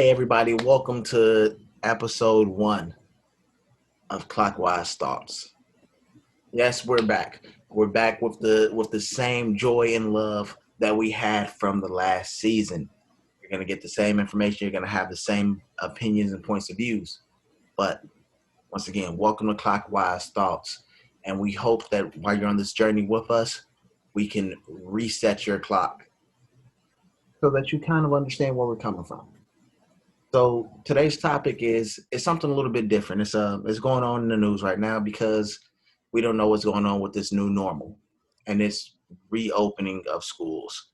Hey everybody, welcome to episode 1 of Clockwise Thoughts. Yes, we're back. We're back with the same joy and love that we had from the last season. You're gonna get the same information, you're gonna have the same opinions and points of views. But once again, welcome to Clockwise Thoughts. And we hope that while you're on this journey with us, we can reset your clock so that you kind of understand where we're coming from. So today's topic is something a little bit different. It's going on in the news right now because we don't know what's going on with this new normal and this reopening of schools.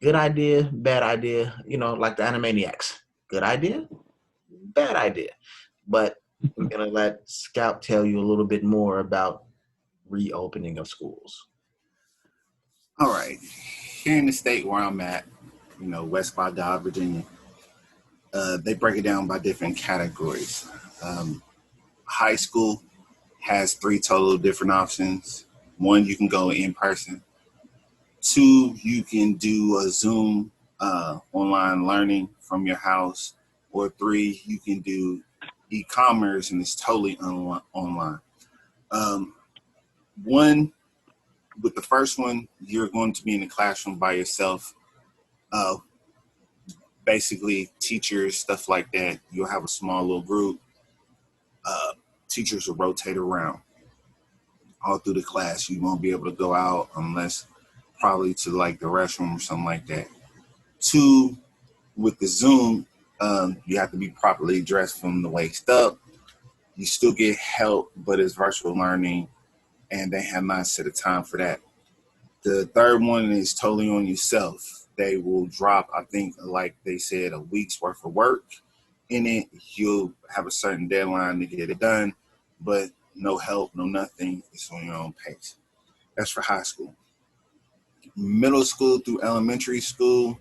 Good idea, bad idea, like the Animaniacs. Good idea, bad idea. But I'm gonna let Scout tell you a little bit more about reopening of schools. All right. Here in the state where I'm at, West by God, Virginia, they break it down by different categories. High school has 3 total different options. 1, you can go in person. 2, you can do a Zoom online learning from your house. Or 3, you can do e-commerce and it's totally online. With the first one, you're going to be in the classroom by yourself. Basically, teachers, stuff like that. You'll have a small little group. Teachers will rotate around all through the class. You won't be able to go out unless probably to like the restroom or something like that. 2, with the Zoom, you have to be properly dressed from the waist up. You still get help, but it's virtual learning, and they have not set a time for that. The third one is totally on yourself. They will drop, I think, like they said, a week's worth of work in it. You'll have a certain deadline to get it done, but no help, no nothing. It's on your own pace. That's for high school. Middle school through elementary school,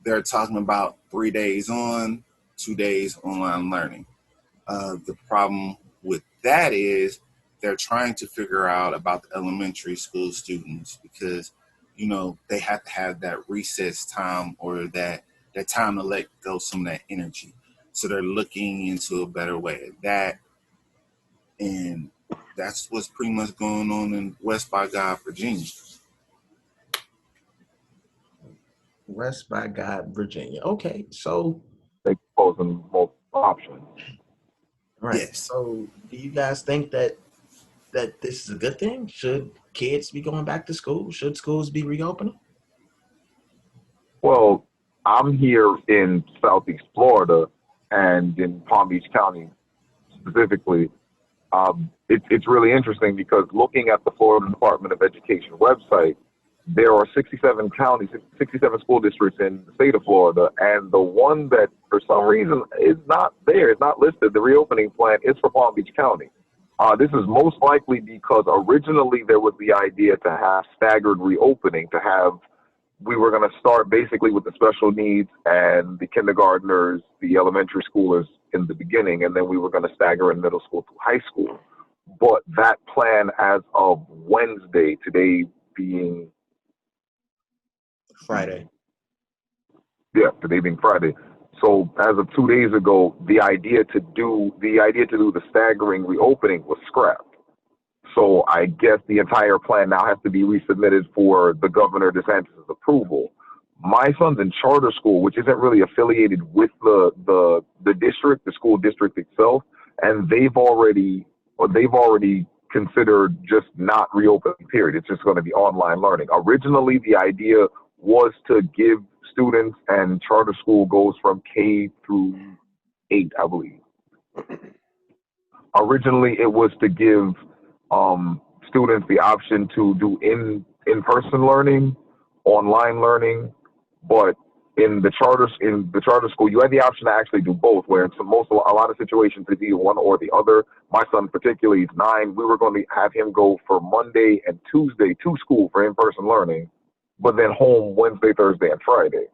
they're talking about 3 days on, 2 days online learning. The problem with that is they're trying to figure out about the elementary school students because they have to have that recess time or that time to let go some of that energy. So they're looking into a better way at that. And that's what's pretty much going on in West by God, Virginia. West by God, Virginia. Okay, so they proposing both options. Right. Yes. So do you guys think that this is a good thing? Should kids be going back to school? Should schools be reopening? Well, I'm here in Southeast Florida and in Palm Beach County specifically. It's really interesting because looking at the Florida Department of Education website, there are 67 counties, 67 school districts in the state of Florida, and the one that for some reason is not there, is not listed, the reopening plan is for Palm Beach County. This is most likely because originally there was the idea to have staggered reopening, we were going to start basically with the special needs and the kindergartners, the elementary schoolers in the beginning, and then we were going to stagger in middle school to high school. But that plan as of Wednesday, today being Friday. Yeah, today being Friday. So as of 2 days ago, the idea to do the staggering reopening was scrapped. So I guess the entire plan now has to be resubmitted for the Governor DeSantis' approval. My son's in charter school, which isn't really affiliated with the district, the school district itself, and they've already considered just not reopening, period. It's just going to be online learning. Originally, the idea was to give students, and charter school goes from K through 8, I believe. Originally, it was to give students the option to do in-person learning, online learning, but in the charter school, you had the option to actually do both. Where in a lot of situations, it's either one or the other. My son, particularly, is 9. We were going to have him go for Monday and Tuesday to school for in-person learning, but then home Wednesday, Thursday, and Friday.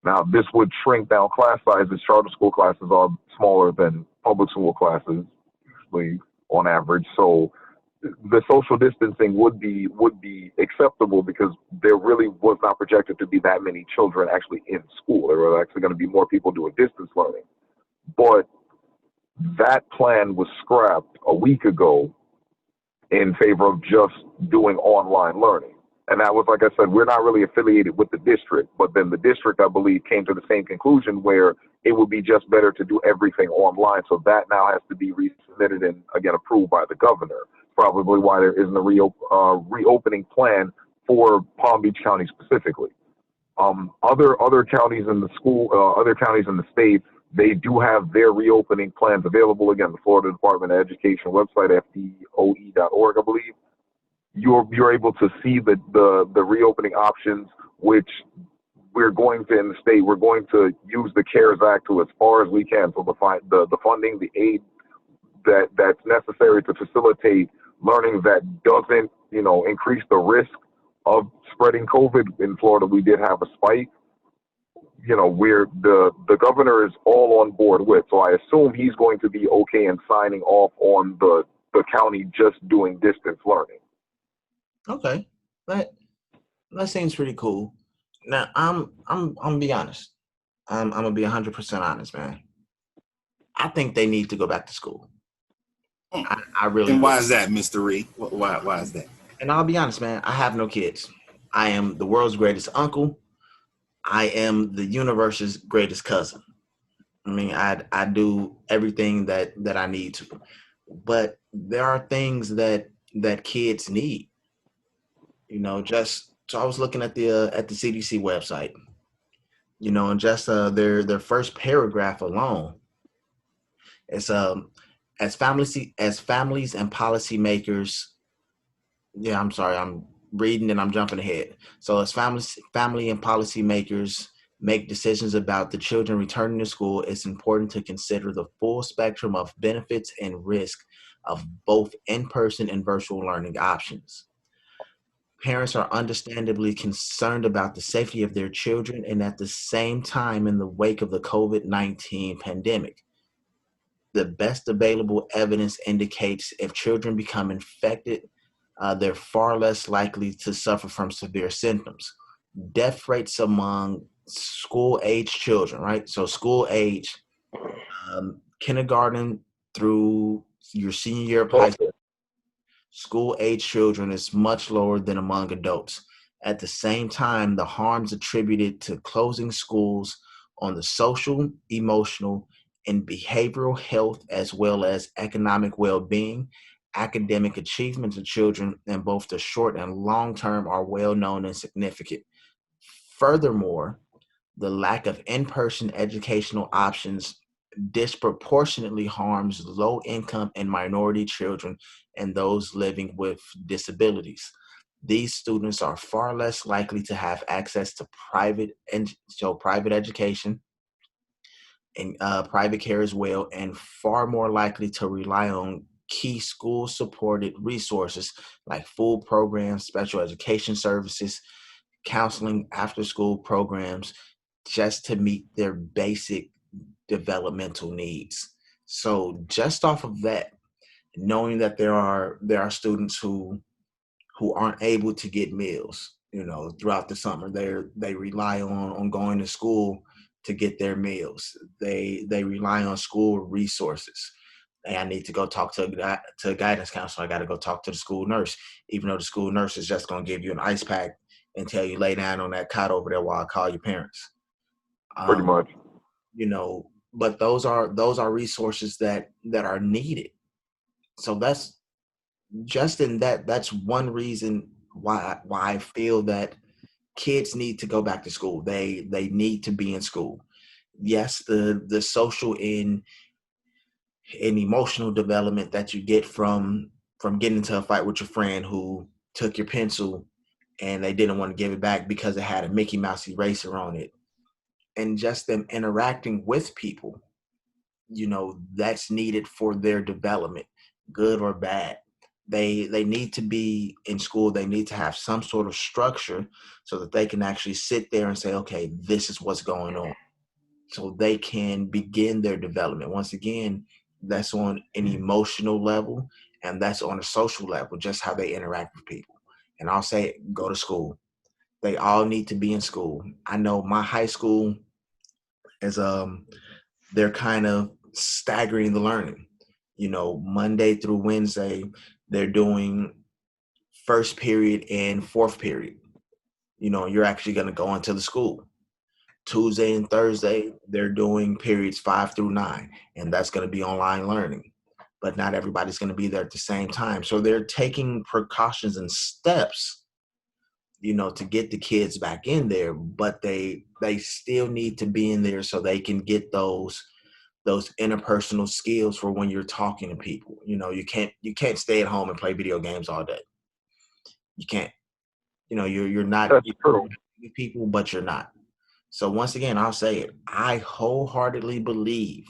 Now, this would shrink down class sizes. Charter school classes are smaller than public school classes, usually on average. So the social distancing would be acceptable because there really was not projected to be that many children actually in school. There were actually going to be more people doing distance learning. But that plan was scrapped a week ago in favor of just doing online learning. And that was, like I said, we're not really affiliated with the district, but then the district, I believe, came to the same conclusion where it would be just better to do everything online. So that now has to be resubmitted and, again, approved by the governor. Probably why there isn't a reopening plan for Palm Beach County specifically. Other counties in the other counties in the state, they do have their reopening plans available. Again, the Florida Department of Education website, fdoe.org, I believe. You're able to see the reopening options, which we're going to, in the state, we're going to use the CARES Act to as far as we can. So the funding, the aid that's necessary to facilitate learning that doesn't, increase the risk of spreading COVID. In Florida, we did have a spike. Where the governor is all on board with. So I assume he's going to be okay in signing off on the county just doing distance learning. Okay, that seems pretty cool. Now I'm gonna be honest. I'm gonna be 100% honest, man. I think they need to go back to school. I really And do. why is that, Mr. Reed? Why is that? And I'll be honest, man. I have no kids. I am the world's greatest uncle. I am the universe's greatest cousin. I mean, I do everything that I need to, but there are things that kids need. Just so I was looking at the CDC website, and just their first paragraph alone, it's as families and policymakers. Yeah, I'm sorry, I'm reading and I'm jumping ahead. So as family and policymakers make decisions about the children returning to school, it's important to consider the full spectrum of benefits and risk of both in-person and virtual learning options. Parents are understandably concerned about the safety of their children, and at the same time, in the wake of the COVID-19 pandemic, the best available evidence indicates if children become infected, they're far less likely to suffer from severe symptoms. Death rates among school age children, right? So, school age, kindergarten through your senior year of high school, school age children is much lower than among adults. At the same time, the harms attributed to closing schools on the social, emotional, and behavioral health, as well as economic well being, academic achievements of children in both the short and long term, are well known and significant. Furthermore, the lack of in person educational options disproportionately harms low income and minority children and those living with disabilities. These students are far less likely to have access to private education and private care as well, and far more likely to rely on key school supported resources like food programs, special education services, counseling, after school programs, just to meet their basic developmental needs. So just off of that, knowing that there are students who aren't able to get meals, throughout the summer, they rely on going to school to get their meals. They rely on school resources. Hey, I need to go talk to a guidance counselor. I got to go talk to the school nurse, even though the school nurse is just going to give you an ice pack and tell you lay down on that cot over there while I call your parents. Pretty Um, much. but those are resources that are needed. So that's just in that's one reason why I feel that kids need to go back to school. They need to be in school. Yes, the social and emotional development that you get from getting into a fight with your friend who took your pencil and they didn't want to give it back because it had a Mickey Mouse eraser on it, and just them interacting with people, that's needed for their development, good or bad. They need to be in school. They need to have some sort of structure so that they can actually sit there and say, okay, this is what's going on, so they can begin their development. Once again, that's on an emotional level and that's on a social level, just how they interact with people. And I'll say, go to school. They all need to be in school. I know my high school is they're kind of staggering the learning. You know, Monday through Wednesday, they're doing first period and fourth period. You know, you're actually going to go into the school. Tuesday and Thursday, they're doing periods 5 through 9, and that's going to be online learning. But not everybody's going to be there at the same time. So they're taking precautions and steps, you know, to get the kids back in there, but they still need to be in there so they can get those interpersonal skills for when you're talking to people. You know, you can't stay at home and play video games all day. You can't. You know, you're not That's true. people, but you're not. So once again, I'll say it. I wholeheartedly believe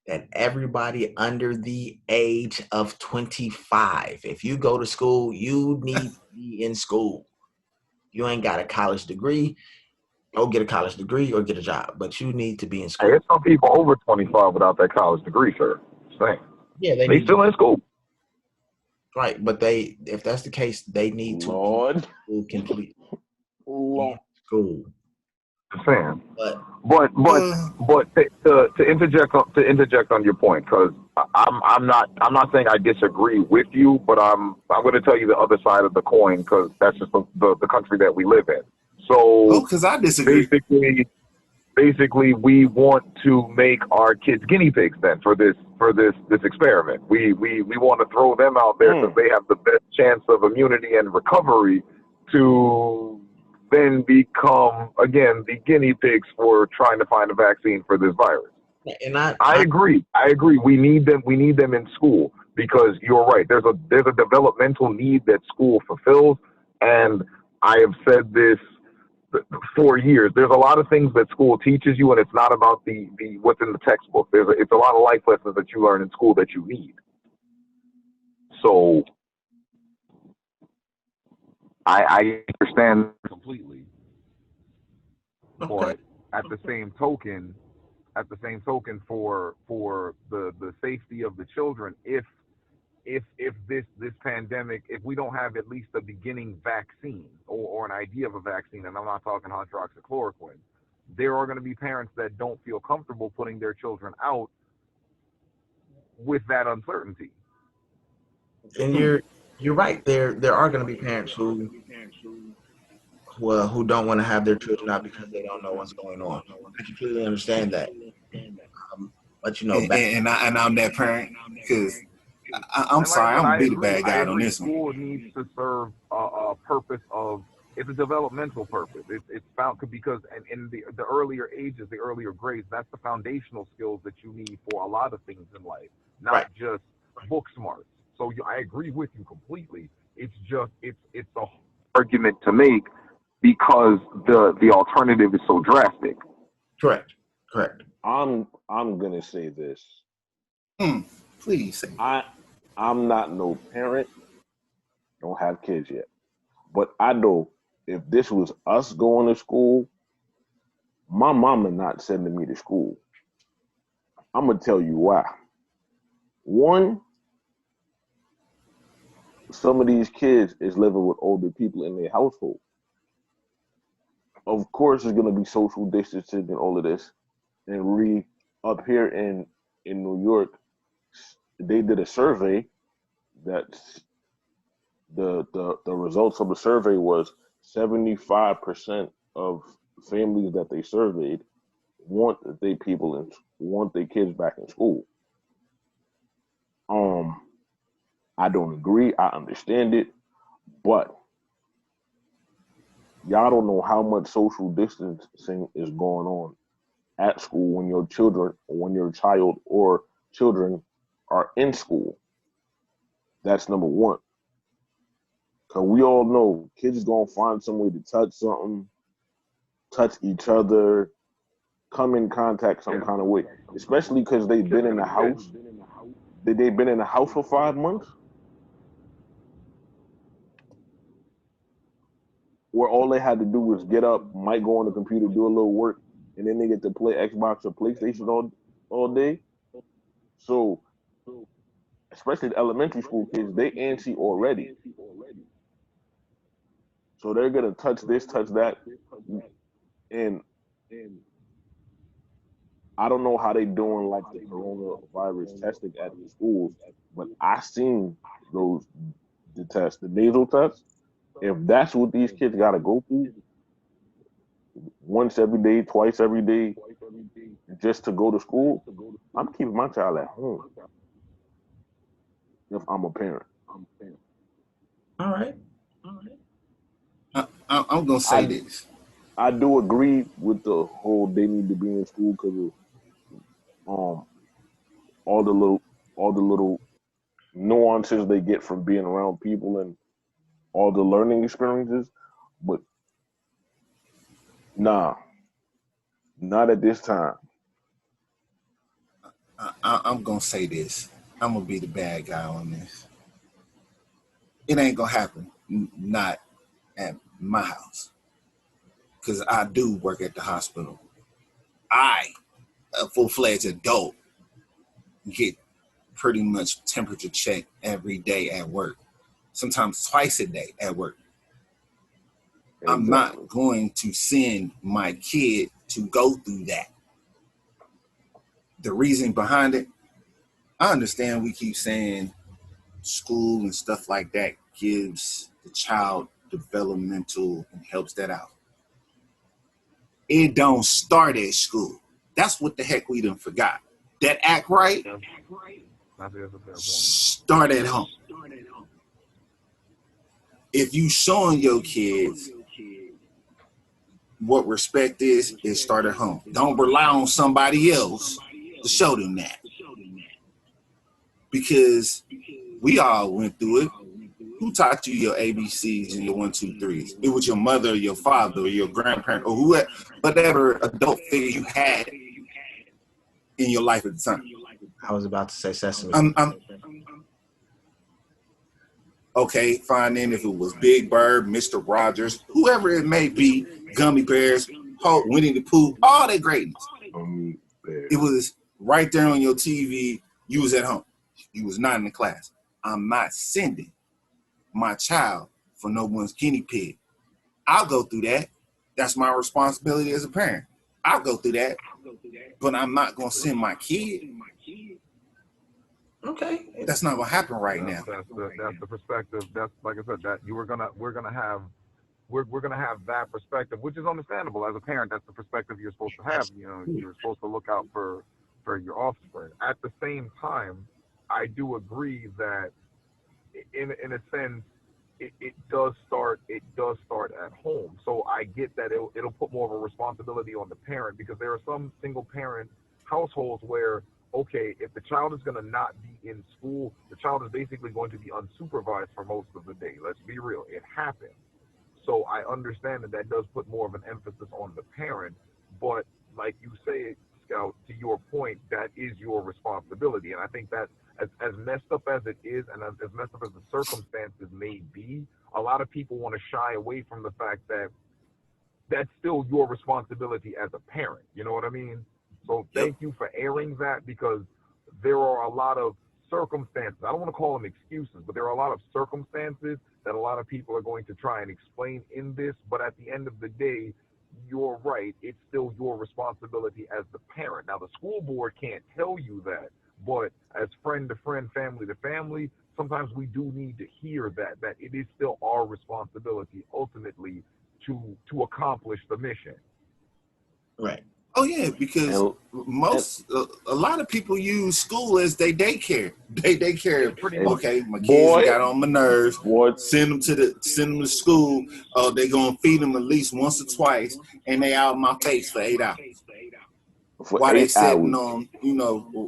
that everybody under the age of 25, if you go to school, you need to be in school. You ain't got a college degree, go get a college degree or get a job, but you need to be in Hey, school. there's some people over 25 without that college degree, sir. Same. Yeah, they They need still in school. right, but if that's the case, they need to be Lord, in school completely in Lord. school. Just saying. But But but Uh, but to interject on your point, because I'm not saying I disagree with you, but I'm going to tell you the other side of the coin, because that's just the country that we live in. oh, So because I disagree. basically we want to make our kids guinea pigs then for this experiment. We want to throw them out there because they have the best chance of immunity and recovery to then become again the guinea pigs for trying to find a vaccine for this virus. and I agree. We need them. We need them in school, because you're right. There's a developmental need that school fulfills, and I have said this for years. There's a lot of things that school teaches you, and it's not about the what's in the textbook. It's a lot of life lessons that you learn in school that you need. So I understand completely, okay. but at the same token, for the safety of the children, if this pandemic, if we don't have at least a beginning vaccine, or an idea of a vaccine, and I'm not talking hydroxychloroquine, there are going to be parents that don't feel comfortable putting their children out with that uncertainty. And you're right. There are going to be parents who don't want to have their children out because they don't know what's going on. I completely understand that. But you know, back And I'm that parent because I'm And like I sorry, said, I'm gonna be the bad I guy on agree. this one. School needs to serve a purpose of, it's a developmental purpose. It's found because in the earlier ages, the earlier grades, that's the foundational skills that you need for a lot of things in life, right. not just book smarts. So I agree with you completely. It's just it's a argument to make, because the alternative is so drastic. Correct. Correct. I'm gonna say this. Mm, please say. I'm not no parent, don't have kids yet. But I know if this was us going to school, my mama not sending me to school. I'm gonna tell you why. One, some of these kids is living with older people in their household. Of course, there's gonna be social distancing and all of this. And we up here in New York, they did a survey that the results of the survey was 75% of families that they surveyed want want their kids back in school. Um, I don't agree. I understand it, but y'all don't know how much social distancing is going on at school when your child or children are in school. That's number one. Cause we all know kids gonna find some way to touch something, touch each other, come in contact some kind of way. Especially because they've been in the house. They've been in the house for 5 months, where all they had to do was get up, might go on the computer, do a little work, and then they get to play Xbox or PlayStation all day. So especially the elementary school kids, they antsy already. So they're gonna touch this, touch that, and I don't know how they doing like the coronavirus testing at the schools, but I seen the tests, the nasal tests. If that's what these kids gotta go through once every day, twice every day, just to go to school, I'm keeping my child at home if I'm a parent. All right. I'm gonna say this. I do agree with the whole they need to be in school because of all the little nuances they get from being around people and all the learning experiences. But nah, not at this time. I'm gonna say this. I'm gonna be the bad guy on this. It ain't gonna happen. Not at my house, because I do work at the hospital. I, a full-fledged adult, get pretty much temperature checked every day at work. Sometimes twice a day at work. Exactly. I'm not going to send my kid to go through that. The reason behind it, I understand we keep saying school and stuff like that gives the child developmental and helps that out. It don't start at school. That's what the heck we done forgot. That act right, start at home. If you showing your kids what respect is start at home. Don't rely on somebody else to show them that. Because we all went through it. Who taught you your ABCs and your 1, 2, 3s? It was your mother, or your father, or your grandparent, or whoever, whatever adult figure you had in your life at the time. I was about to say Sesame. Okay, fine then. If it was Big Bird, Mr. Rogers, whoever it may be, Gummy Bears, Hulk, Winnie the Pooh, all that greatness. It was right there on your TV. You was at home. You was not in the class. I'm not sending my child for no one's guinea pig. I'll go through that. That's my responsibility as a parent. I'll go through that. But I'm not going to send my kid. Okay, that's not gonna happen right now. That's the perspective. That's like I said. That we're gonna have that perspective, which is understandable as a parent. That's the perspective you're supposed to have. You know, you're supposed to look out for your offspring. At the same time, I do agree that in a sense, it does start at home. So I get that it'll put more of a responsibility on the parent, because there are some single parent households where, okay, if the child is going to not be in school, the child is basically going to be unsupervised for most of the day. Let's be real. It happens. So I understand that does put more of an emphasis on the parent. But like you say, Scout, to your point, that is your responsibility. And I think that as messed up as it is, and as messed up as the circumstances may be, a lot of people want to shy away from the fact that that's still your responsibility as a parent. You know what I mean? So thank you for airing that, because there are a lot of circumstances. I don't want to call them excuses, but there are a lot of circumstances that a lot of people are going to try and explain in this. But at the end of the day, you're right. It's still your responsibility as the parent. Now, the school board can't tell you that, but as friend to friend, family to family, sometimes we do need to hear that it is still our responsibility ultimately to accomplish the mission. Right. Oh yeah, because a lot of people use school as their daycare. Daycare. Okay, my kids got on my nerves. Send them to school. Oh, they gonna feed them at least once or twice, and they out of my face for 8 hours. While they sitting on,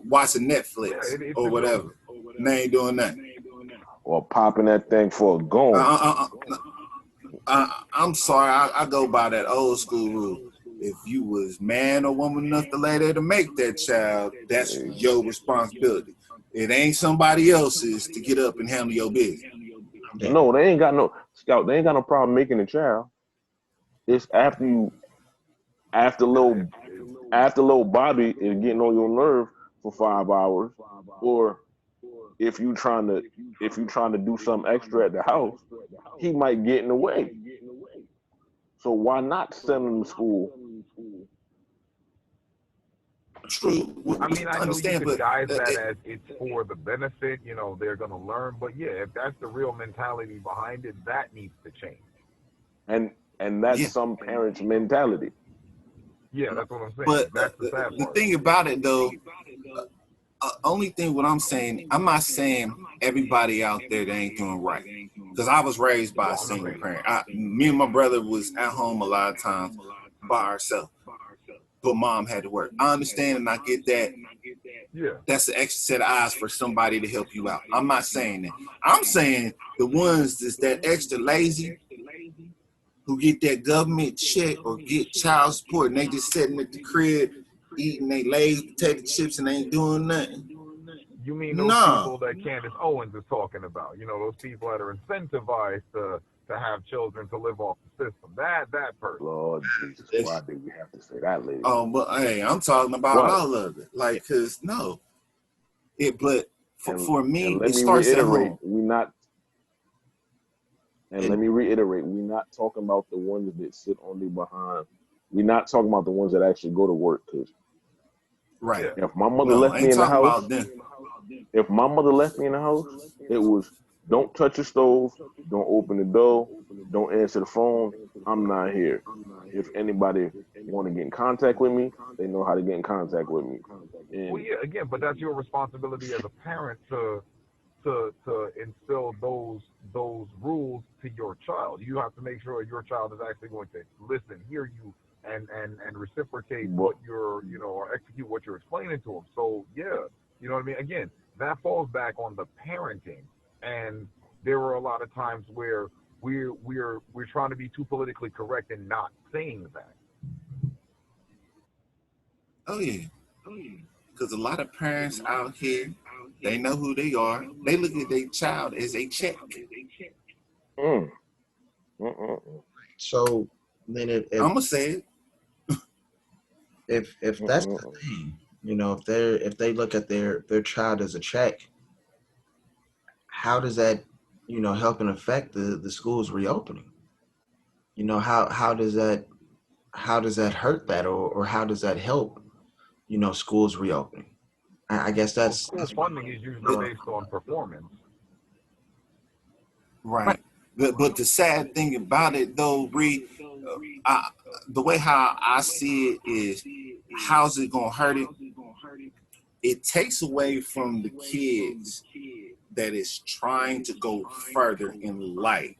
watching Netflix or whatever. And they ain't doing that. Or popping that thing for a goal. I'm sorry, I go by that old school rule. If you was man or woman enough to lay there to make that child, that's your responsibility. It ain't somebody else's to get up and handle your business. No, they ain't got no problem making a child. It's after little Bobby is getting on your nerve for 5 hours, or if you trying to do something extra at the house, he might get in the way. So why not send him to school? True, I mean, I I know you understand, could but guise that as it's for the benefit, they're going to learn. But yeah, if that's the real mentality behind it, that needs to change. And that's yeah. some parents' mentality. Yeah, that's what I'm saying. But That's the sad the part. thing about it, though, only thing what I'm saying, I'm not saying everybody out there that ain't doing right, because I was raised by a single parent. Me and my brother was at home a lot of times by ourselves, but mom had to work. I understand and I get that. Yeah. That's an extra set of eyes for somebody to help you out. I'm not saying that. I'm saying the ones that's that extra lazy, who get that government check or get child support and they just sitting at the crib eating they Lay's potato chips and they ain't doing nothing. You mean those Nah. people that Candace Owens is talking about? Those people that are incentivized to have children to live off the system. That person. Lord Jesus, why did we have to say that, lady? Oh, but hey, I'm talking about all of it. Like, cause no, but for me, let it me starts reiterate, at home. Let me reiterate, we're not talking about the ones that sit on the behind. We're not talking about the ones that actually go to work. Cause right. If my mother left me in the house, it was don't touch the stove, don't open the door, don't answer the phone. I'm not here. If anybody want to get in contact with me, they know how to get in contact with me. Well, yeah, again, but that's your responsibility as a parent to instill those rules to your child. You have to make sure your child is actually going to listen, hear you, and reciprocate what you're or execute what you're explaining to them. So yeah, you know what I mean. Again, that falls back on the parenting, and there were a lot of times where we're trying to be too politically correct and not saying that. Oh yeah. Because a lot of parents out here, they know who they are. They look at their child as a check. So then, I'm gonna say it. if that's the thing, if they look at their child as a check, how does that help and affect the schools reopening? How does that hurt that, or how does that help schools reopening? I guess Well, that's school funding is usually based on performance. Right. But the sad thing about it, though, Bree, the way how I see it is, how's it gonna hurt it? It takes away from the kids that is trying to go further in life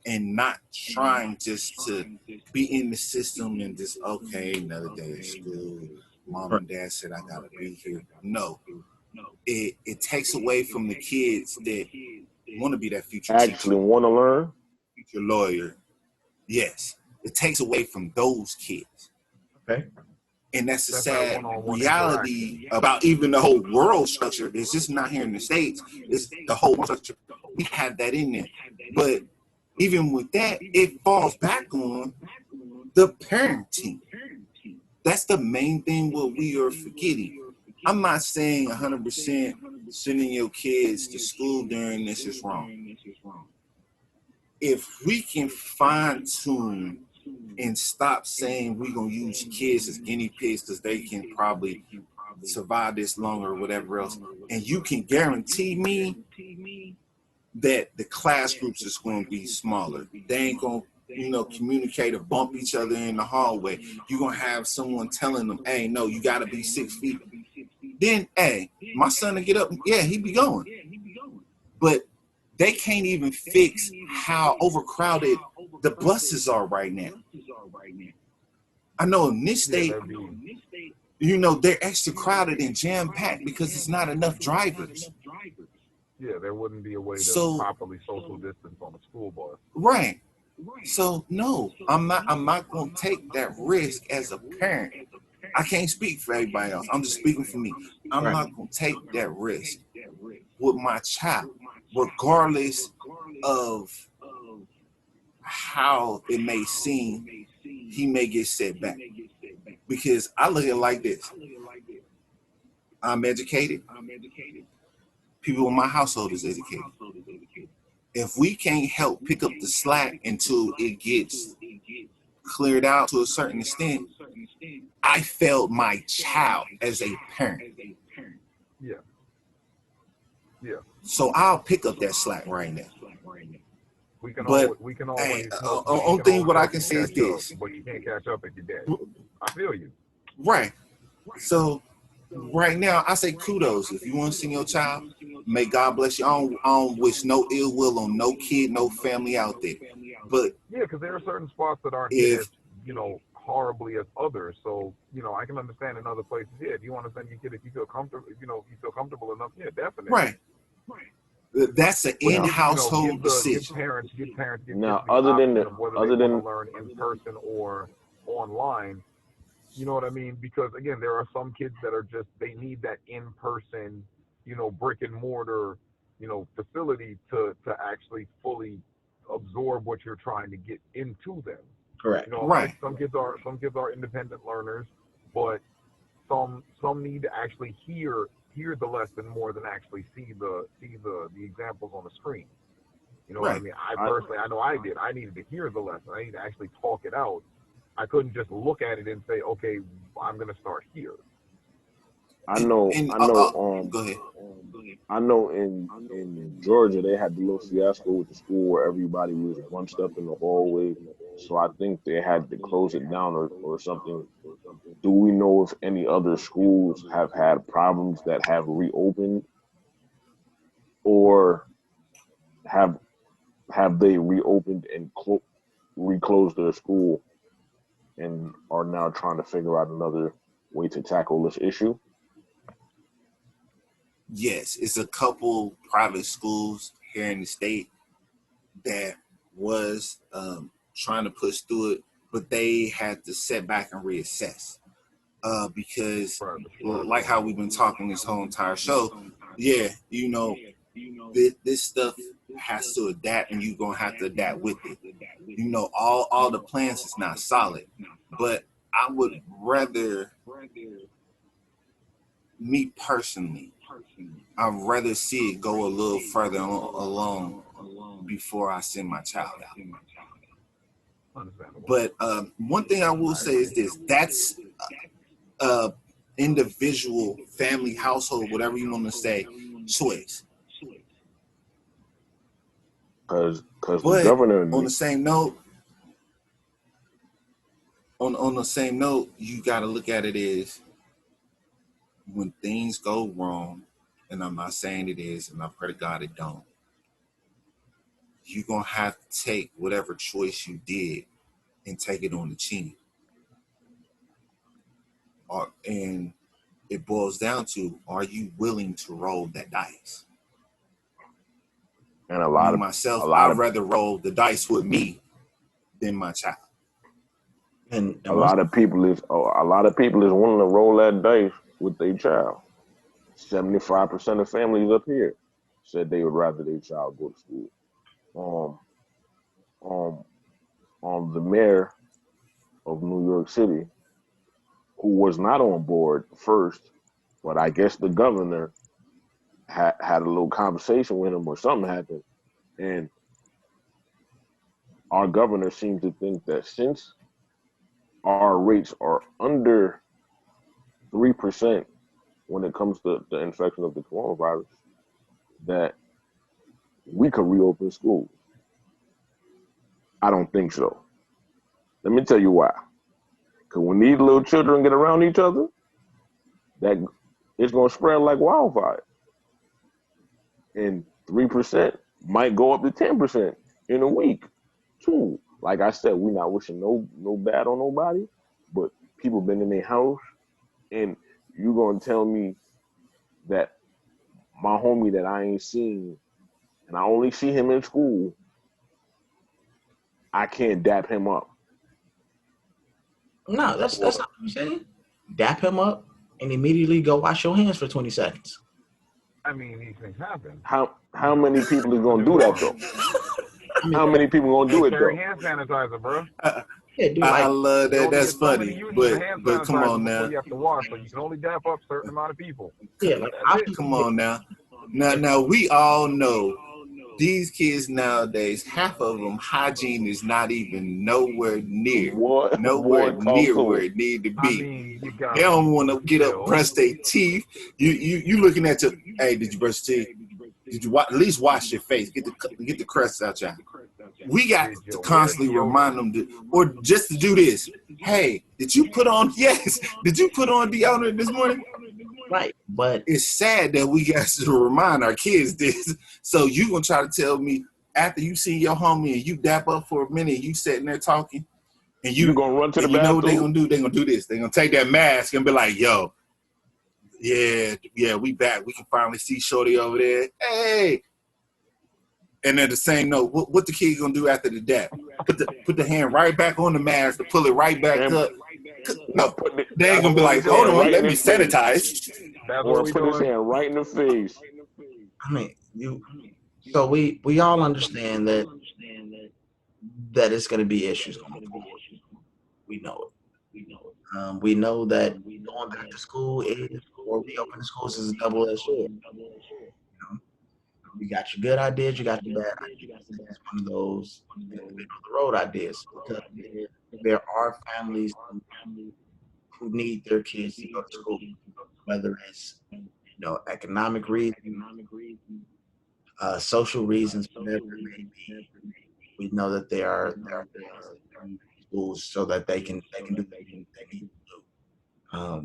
and not trying just to be in the system and just, okay, another day of school. Mom and dad said I gotta be here. No. It takes away from the kids that want to be that future actually teacher, want to learn, future lawyer. Yes, it takes away from those kids. okay. And that's the That's sad one-on-one reality about even the whole world structure. It's just not here in the States. It's the whole world structure. We have that in there. But even with that, it falls back on the parenting. That's the main thing what we are forgetting. I'm not saying 100% sending your kids to school during this is wrong. If we can fine tune and stop saying we're going to use kids as guinea pigs because they can probably survive this longer or whatever else, and you can guarantee me that the class groups is going to be smaller. They ain't going to communicate or bump each other in the hallway. You're going to have someone telling them, hey, no, you got to be 6 feet. Then, hey, my son will get up, yeah, he be going. But they can't even fix how overcrowded the buses are right now. I know in this state, they're extra crowded and jam-packed because it's not enough drivers. Yeah, there wouldn't be a way to properly social distance on a school bus. Right. So no, I'm not gonna take that risk as a parent. I can't speak for everybody else. I'm just speaking for me. I'm not gonna take that risk with my child, regardless of how it may seem. He may get set back because I look at it like this. I'm educated. people in my household is educated. If we can't help pick up the slack until it gets cleared out to a certain extent, I failed my child as a parent. Yeah. Yeah. So I'll pick up that slack right now. We can But always only thing what I can say is this. But you can't catch up if you're dead. I feel you. Right. So right now, I say kudos. If you want to send your child, may God bless you. I don't wish no ill will on no kid, no family out there. But yeah, because there are certain spots that aren't hit as, horribly as others. So, I can understand in other places. Yeah, if you want to send your kid, if you feel comfortable, if you feel comfortable enough, yeah, definitely. Right. That's an in-household decision. Give parents now, the other than option of whether they want to learn in person or online. You know what I mean? Because again, there are some kids that are just, they need that in-person, brick and mortar, facility to actually fully absorb what you're trying to get into them. Correct. Right. Some kids are independent learners, but some need to actually hear the lesson more than actually see the examples on the screen. You know what I mean? I personally, I know I did. I needed to hear the lesson. I needed to actually talk it out. I couldn't just look at it and say, okay, I'm going to start here. I know. Go ahead. I know in Georgia they had the little fiasco with the school where everybody was bunched up in the hallway. So I think they had to close it down or something. Do we know if any other schools have had problems that have reopened, or have they reopened and reclosed their school and are now trying to figure out another way to tackle this issue? Yes, it's a couple private schools here in the state that was trying to push through it, but they had to sit back and reassess because, like how we've been talking this whole entire show, this stuff has to adapt, and you're gonna have to adapt with it. All the plans is not solid, but I would rather, me personally, I'd rather see it go a little further along before I send my child out. But one thing I will say is this: that's individual, family, household, whatever you want to say, choice. Because the governor. On the same note, on the same note, you got to look at it as when things go wrong, and I'm not saying it is, and I pray to God it don't. You're gonna have to take whatever choice you did and take it on the chin. And it boils down to, are you willing to roll that dice? And I'd rather roll the dice with me than my child. And a lot of people is willing to roll that dice with their child. 75% of families up here said they would rather their child go to school. The mayor of New York City, who was not on board first, but I guess the governor had a little conversation with him or something happened, and our governor seems to think that since our rates are under 3% when it comes to the infection of the coronavirus, that we could reopen schools. I don't think so. Let me tell you why. Because when these little children get around each other, that it's going to spread like wildfire. And 3% might go up to 10% in a week, too. Like I said, we're not wishing no bad on nobody, but people been in their house, and you going to tell me that my homie that I ain't seen, and I only see him in school, I can't dap him up. No, that's not what I'm saying. Dap him up and immediately go wash your hands for 20 seconds. I mean, these things happen. How many people is gonna do that though? How many people gonna do it though? Carry hand sanitizer, bro. Yeah, dude, I love that. That's funny. But come on now. You have to wash, so you can only dap up a certain amount of people. Yeah, come on now. Now we all know these kids nowadays, half of them hygiene is not even nowhere near Talk to where it. it need to I be. mean, you They got don't want to get up, still. brush their teeth. You looking at your, hey, did you brush your teeth? Did you at least wash your face? Get the crust out your eye. We got Did to you wear constantly remind deodorant? them or just to do this. Hey, did you put on? Yes. Did you put on deodorant this morning? Right, but It's sad that we got to remind our kids this. So you gonna try to tell me after you see your homie and you dap up for a minute, you sitting there talking, and You gonna run to the you know what they bathroom? gonna do? They gonna do this. They gonna take that mask and be like, "Yo, yeah, we back. We can finally see Shorty over there. Hey." And then the same note, what the kid gonna do after the dap? Put the hand right back on the mask to pull it right back And up. No, they ain't That's gonna be what we like, hold doing. on, right in let me his face. sanitize. That's what Or we put his doing. hand right in the face. I mean, so we all understand that it's going to be issues going forward. We know it. We know that going back to school is, or reopening schools is a double-edged sword. You got your good ideas, you got your bad ideas. It's one of those in the middle of the road ideas, because there are families who need their kids to go to school, whether it's economic reasons, social reasons, whatever it may be. We know that there are families that need schools so that they can do what they need to do.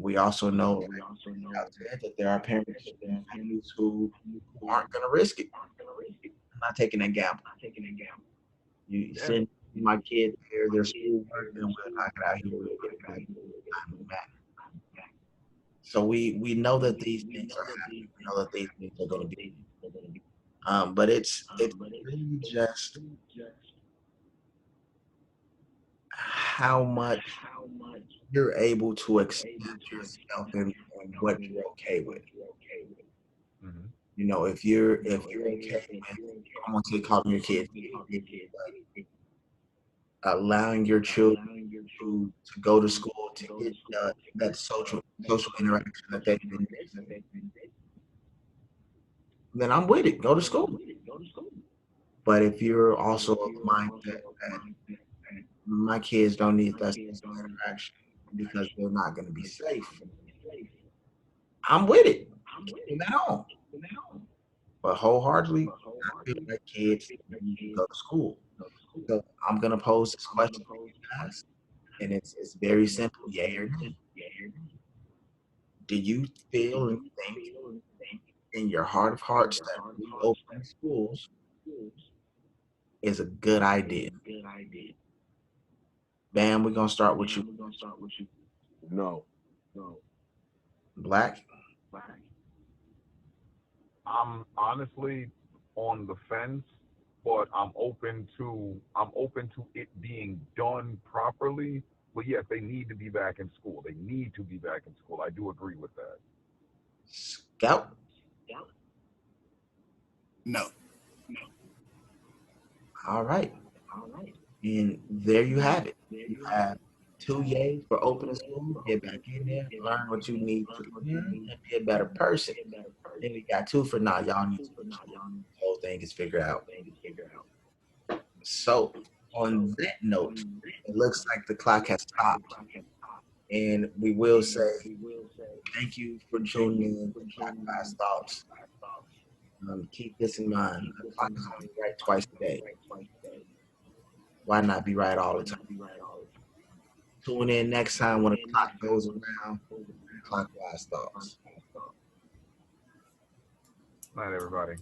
We also know, like out there, that there are parents and families who aren't going to risk it. I'm not taking that gamble. You Yeah. send my kids here their schoolwork, and we'll knock it out here. We'll get it back in a timely manner. So we know that these things are happening. We know that these things are going to be. But it's really just how much you're able to accept yourself and what you're okay with. Mhm. If you're okay with, I'm gonna say calling your kids, allowing your children to go to school to get that social interaction that they've been missing, then I'm with it. Go to school. But if you're also of the mindset that my kids don't need that social interaction because they're not going to be safe, I'm with it. Keep that on. But wholeheartedly, I feel like kids need to go to school. So I'm gonna pose this question to you guys, and it's very simple, yay or nay. Do you feel and think in your heart of hearts that reopening schools is a good idea? Bam, we're gonna start with you, No. Black. I'm honestly on the fence, but I'm open to it being done properly. But yes, they need to be back in school. They need to be back in school. I do agree with that. Scout. No. All right. And there you have it. You have two yays for opening school. Get back in there, learn what you need to learn, and be a better person. Then we got two for now. Y'all need to go to school. The whole thing is figured out. So, on that note, it looks like the clock has stopped, and we will say thank you for tuning in to Clockwise Thoughts. Keep this in mind: the clock is only right twice a day. Why not be right all the time? Tune in next time when the clock goes around. Clockwise Thoughts. Night, everybody.